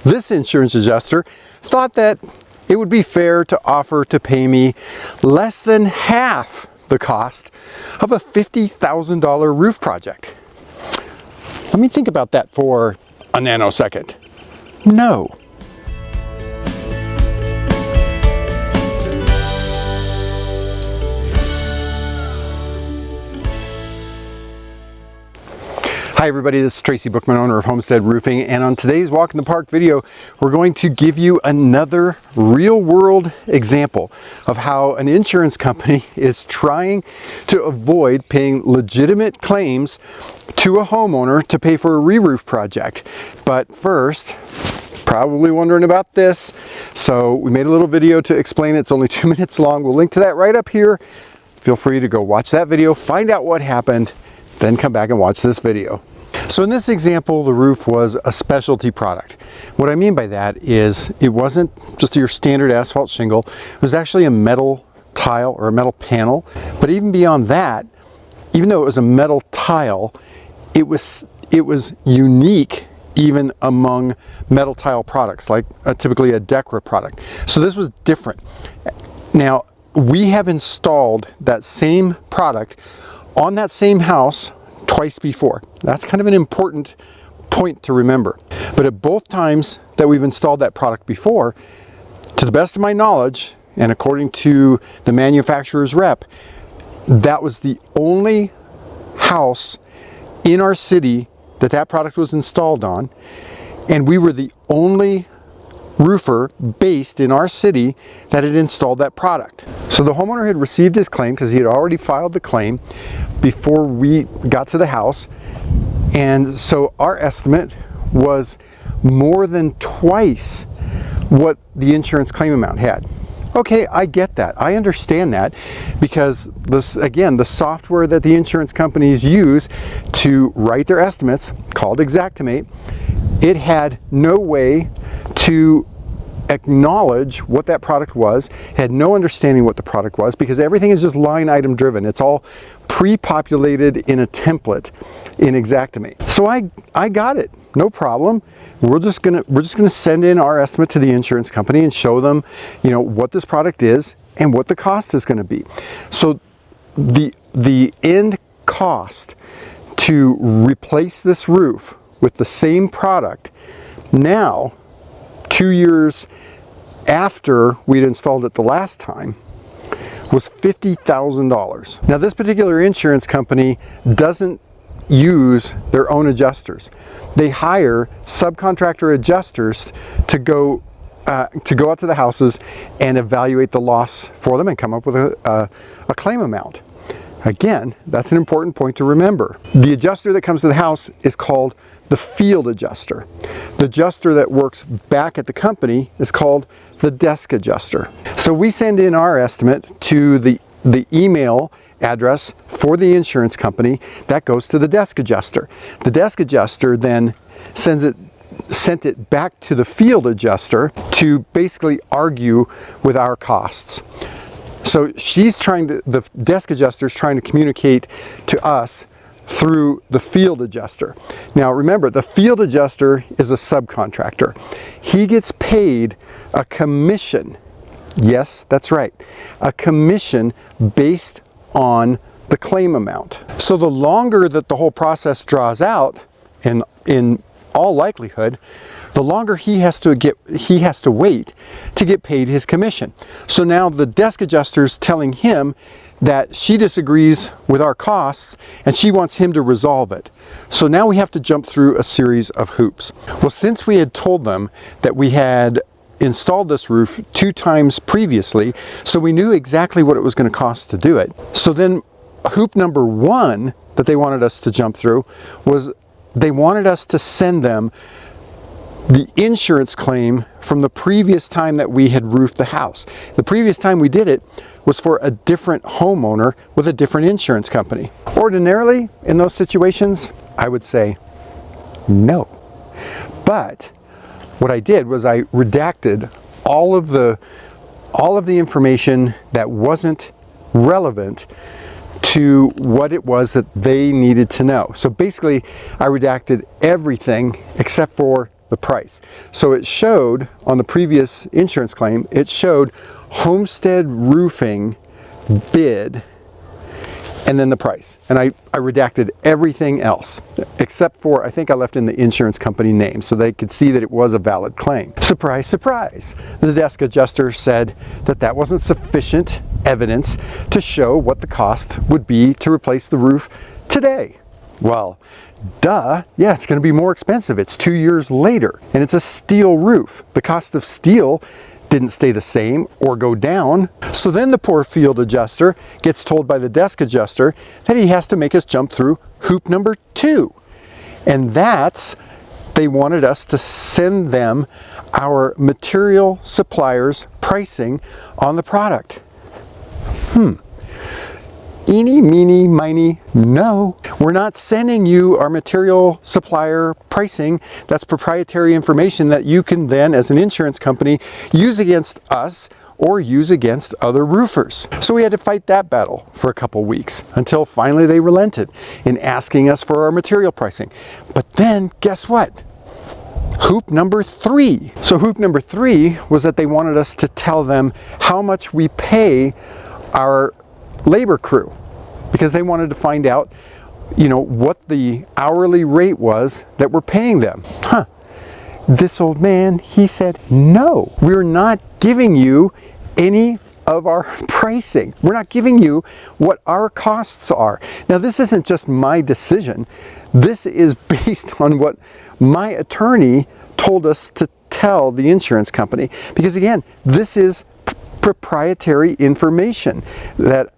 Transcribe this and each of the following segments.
This insurance adjuster thought that it would be fair to offer to pay me less than half the cost of a $50,000 roof project. Let me think about that for a nanosecond. No. Hi everybody, this is Tracy Bookman, owner of Homestead Roofing, and on today's Walk in the Park video, we're going to give you another real-world example of how an insurance company is trying to avoid paying legitimate claims to a homeowner to pay for a re-roof project. But first, probably wondering about this, so we made a little video to explain it. It's only 2 minutes long. We'll link to that right up here. Feel free to go watch that video, find out what happened, then come back and watch this video. So in this example, the roof was a specialty product. What I mean by that is it wasn't just your standard asphalt shingle. It was actually a metal tile or a metal panel. But even beyond that, even though it was a metal tile, it was unique even among metal tile products, like typically a Decra product. So this was different. Now, we have installed that same product on that same house twice before. That's kind of an important point to remember. But at both times that we've installed that product before, to the best of my knowledge, and according to the manufacturer's rep, that was the only house in our city that that product was installed on, and we were the only roofer based in our city that had installed that product. So the homeowner had received his claim because he had already filed the claim before we got to the house, and so our estimate was more than twice what the insurance claim amount had. Okay, I get that. I understand that because this, again, the software that the insurance companies use to write their estimates, called Xactimate, it had no way to acknowledge what that product was, had no understanding what the product was, because everything is just line item driven. It's all pre-populated in a template in Xactimate. So I got it, no problem. We're just gonna send in our estimate to the insurance company and show them, you know, what this product is and what the cost is going to be. So the end cost to replace this roof with the same product now, 2 years after we'd installed it the last time, was $50,000. Now this particular insurance company doesn't use their own adjusters. They hire subcontractor adjusters to go out to the houses and evaluate the loss for them and come up with a claim amount. Again, that's an important point to remember. The adjuster that comes to the house is called the field adjuster. The adjuster that works back at the company is called the desk adjuster. So we send in our estimate to the email address for the insurance company that goes to the desk adjuster. The desk adjuster then sent it back to the field adjuster to basically argue with our costs. So the desk adjuster is trying to communicate to us through the field adjuster. Now remember, the field adjuster is a subcontractor. He gets paid a commission. Yes, that's right. A commission based on the claim amount. So the longer that the whole process draws out, in all likelihood, the longer he has to wait to get paid his commission. So now the desk adjuster's telling him that she disagrees with our costs and she wants him to resolve it. So now we have to jump through a series of hoops. Well, since we had told them that we had installed this roof 2 times previously, so we knew exactly what it was going to cost to do it. So then hoop number 1 that they wanted us to jump through was they wanted us to send them the insurance claim from the previous time that we had roofed the house. The previous time we did it was for a different homeowner with a different insurance company. Ordinarily, in those situations, I would say no. But what I did was I redacted all of the information that wasn't relevant to what it was that they needed to know. So basically, I redacted everything except for the price. So it showed on the previous insurance claim, it showed Homestead Roofing bid and then the price. And I redacted everything else except for, I think I left in the insurance company name so they could see that it was a valid claim. Surprise, surprise. The desk adjuster said that that wasn't sufficient evidence to show what the cost would be to replace the roof today. Well, duh, yeah, it's going to be more expensive. It's 2 years later and it's a steel roof. The cost of steel didn't stay the same or go down. So then the poor field adjuster gets told by the desk adjuster that he has to make us jump through hoop number 2. And that's, they wanted us to send them our material supplier's pricing on the product. Eeny, meeny, miny, no. We're not sending you our material supplier pricing. That's proprietary information that you can then, as an insurance company, use against us or use against other roofers. So we had to fight that battle for a couple weeks until finally they relented in asking us for our material pricing. But then, guess what? Hoop number 3. So hoop number 3 was that they wanted us to tell them how much we pay our labor crew, because they wanted to find out, you know, what the hourly rate was that we're paying them. This old man, he said, no, we're not giving you any of our pricing. We're not giving you what our costs are. Now, this isn't just my decision. This is based on what my attorney told us to tell the insurance company, because again, this is proprietary information that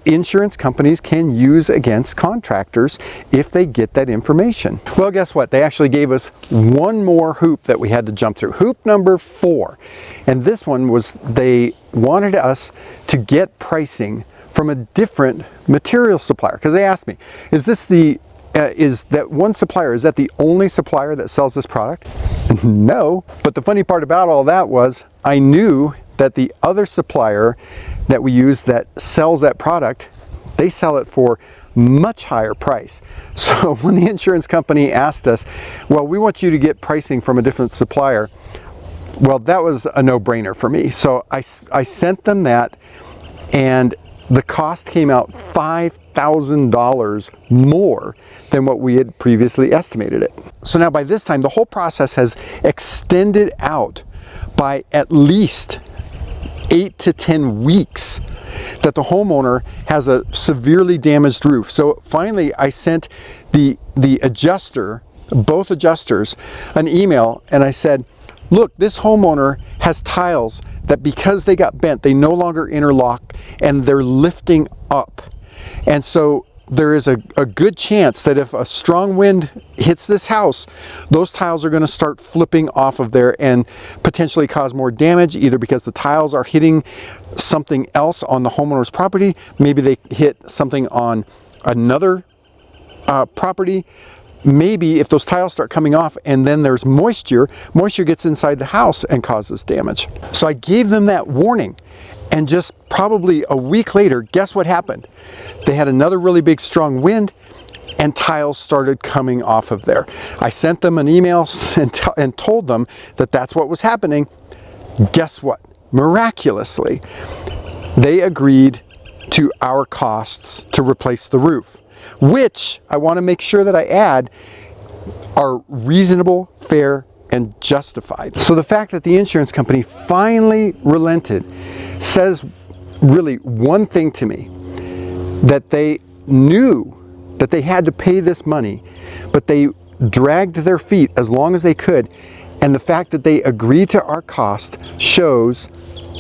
insurance companies can use against contractors if they get that information. Well, guess what? They actually gave us one more hoop that we had to jump through. Hoop number 4. And this one was, they wanted us to get pricing from a different material supplier. Because they asked me, is this the, is that one supplier, is that the only supplier that sells this product? No. But the funny part about all that was, I knew that the other supplier that we use that sells that product, they sell it for much higher price. So when the insurance company asked us, well, we want you to get pricing from a different supplier, well, that was a no-brainer for me. So I sent them that, and the cost came out $5,000 more than what we had previously estimated it. So now by this time, the whole process has extended out by at least 8 to 10 weeks that the homeowner has a severely damaged roof. So finally I sent the adjuster, both adjusters, an email, and I said, look, this homeowner has tiles that because they got bent, they no longer interlock and they're lifting up. And so there is a good chance that if a strong wind hits this house, those tiles are going to start flipping off of there and potentially cause more damage, either because the tiles are hitting something else on the homeowner's property, maybe they hit something on another property. Maybe if those tiles start coming off and then there's moisture gets inside the house and causes damage. So I gave them that warning. And just probably a week later, guess what happened? They had another really big strong wind and tiles started coming off of there. I sent them an email and told them that that's what was happening. Guess what? Miraculously, they agreed to our costs to replace the roof, which I want to make sure that I add are reasonable, fair, and justified. So the fact that the insurance company finally relented says really one thing to me, that they knew that they had to pay this money, but they dragged their feet as long as they could, and the fact that they agreed to our cost shows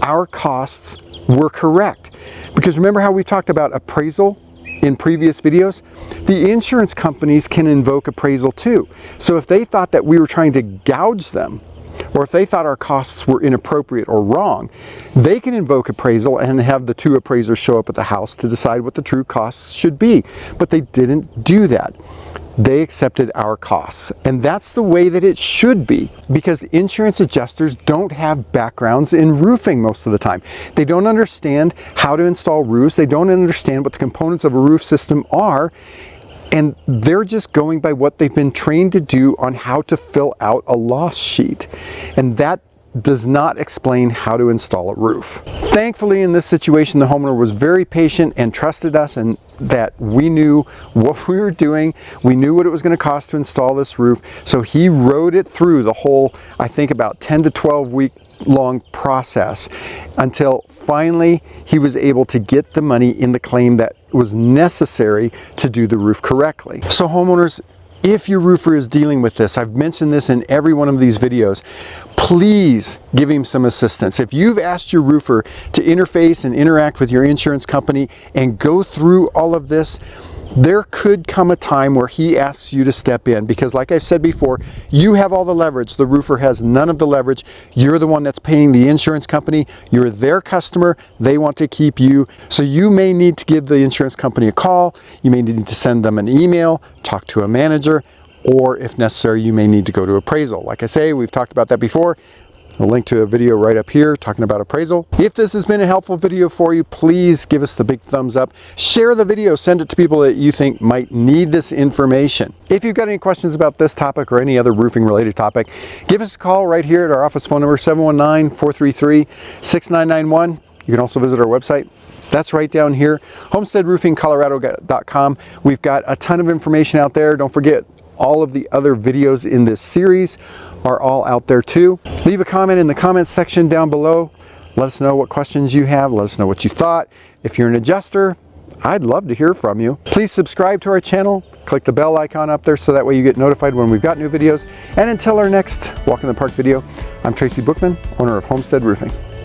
our costs were correct. Because remember how we talked about appraisal in previous videos? The insurance companies can invoke appraisal too. So if they thought that we were trying to gouge them, or if they thought our costs were inappropriate or wrong, they can invoke appraisal and have the two appraisers show up at the house to decide what the true costs should be. But they didn't do that. They accepted our costs. And that's the way that it should be, because insurance adjusters don't have backgrounds in roofing most of the time. They don't understand how to install roofs. They don't understand what the components of a roof system are. And they're just going by what they've been trained to do on how to fill out a loss sheet. And that does not explain how to install a roof. Thankfully, in this situation, the homeowner was very patient and trusted us, and that we knew what we were doing. We knew what it was going to cost to install this roof. So he rode it through the whole, I think, about 10 to 12 week long process until finally he was able to get the money in the claim that was necessary to do the roof correctly. So homeowners, if your roofer is dealing with this, I've mentioned this in every one of these videos, please give him some assistance. If you've asked your roofer to interface and interact with your insurance company and go through all of this, there could come a time where he asks you to step in, because like I've said before, you have all the leverage. The roofer has none of the leverage. You're the one that's paying the insurance company. You're their customer. They want to keep you. So you may need to give the insurance company a call. You may need to send them an email, talk to a manager, or if necessary, you may need to go to appraisal. Like I say, we've talked about that before. I'll link to a video right up here talking about appraisal. If this has been a helpful video for you, please give us the big thumbs up. Share the video, send it to people that you think might need this information. If you've got any questions about this topic or any other roofing related topic, give us a call right here at our office phone number, 719-433-6991. You can also visit our website. That's right down here, homesteadroofingcolorado.com. We've got a ton of information out there. Don't forget, all of the other videos in this series are all out there too. Leave a comment in the comments section down below. Let us know what questions you have. Let us know what you thought. If you're an adjuster, I'd love to hear from you. Please subscribe to our channel. Click the bell icon up there so that way you get notified when we've got new videos. And until our next Walk in the Park video, I'm Tracy Bookman, owner of Homestead Roofing.